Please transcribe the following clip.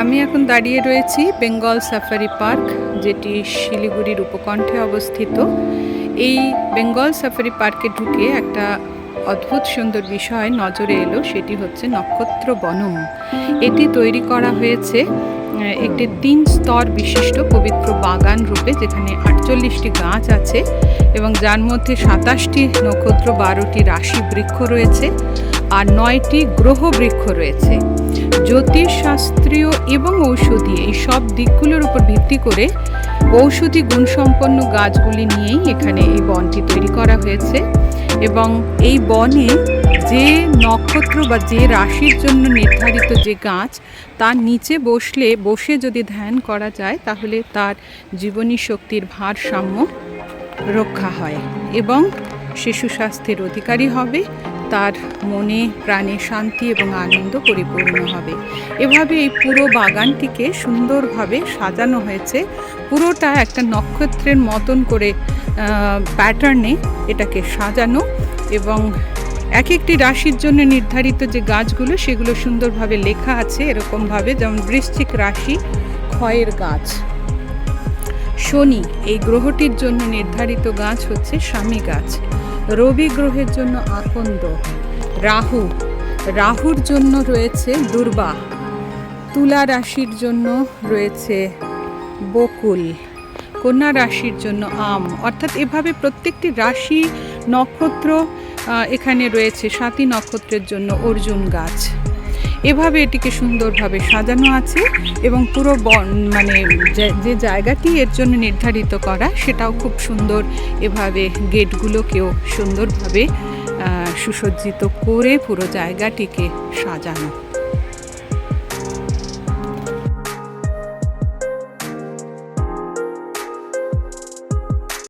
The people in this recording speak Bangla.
আমি এখন দাঁড়িয়ে রয়েছি বেঙ্গল সাফারি পার্ক, যেটি শিলিগুড়ির উপকণ্ঠে অবস্থিত। এই বেঙ্গল সাফারি পার্কে ঢুকে একটা অদ্ভুত সুন্দর বিষয় নজরে এলো, সেটি হচ্ছে নক্ষত্র বনম। এটি তৈরি করা হয়েছে একটি 3 স্তর বিশিষ্ট পবিত্র বাগান রূপে, যেখানে 48টি গাছ আছে এবং যার মধ্যে 27টি নক্ষত্র, 12টি রাশি বৃক্ষ রয়েছে আর 9টি গ্রহ বৃক্ষ রয়েছে। জ্যোতিষশাস্ত্রীয় এবং ঔষধি এই সব দিকগুলোর উপর ভিত্তি করে ঔষধি গুণসম্পন্ন গাছগুলি নিয়েই এখানে এই বনটি তৈরি করা হয়েছে। এবং এই বনে যে নক্ষত্র বা যে রাশির জন্য নির্ধারিত যে গাছ, তার নিচে বসে যদি ধ্যান করা যায় তাহলে তার জীবনী শক্তির ভারসাম্য রক্ষা হয় এবং সে সুস্বাস্থ্যের অধিকারী হবে, তার মনে প্রাণে শান্তি এবং আনন্দ পরিপূর্ণ হবে। এভাবে এই পুরো বাগানটিকে সুন্দরভাবে সাজানো হয়েছে। পুরোটা একটা নক্ষত্রের মতন করে প্যাটার্নে এটাকে সাজানো এবং এক একটি রাশির জন্য নির্ধারিত যে গাছগুলো সেগুলো সুন্দরভাবে লেখা আছে এরকমভাবে, যেমন বৃশ্চিক রাশি ক্ষয়ের গাছ। শনি এই গ্রহটির জন্য নির্ধারিত গাছ হচ্ছে স্বামী গাছ। রবি গ্রহের জন্য আকন্দ। রাহুর জন্য রয়েছে দুর্বা। তুলা রাশির জন্য রয়েছে বকুল। কন্যা রাশির জন্য আম। অর্থাৎ এভাবে প্রত্যেকটি রাশি নক্ষত্র এখানে রয়েছে। 7টি নক্ষত্রের জন্য অর্জুন গাছ। এভাবে এটিকে সুন্দরভাবে সাজানো আছে এবং পুরো যে জায়গাটি এর জন্য নির্ধারিত করা সেটাও খুব সুন্দর। এভাবে গেটগুলোকেও সুন্দরভাবে সুসজ্জিত করে পুরো জায়গাটিকে সাজানো।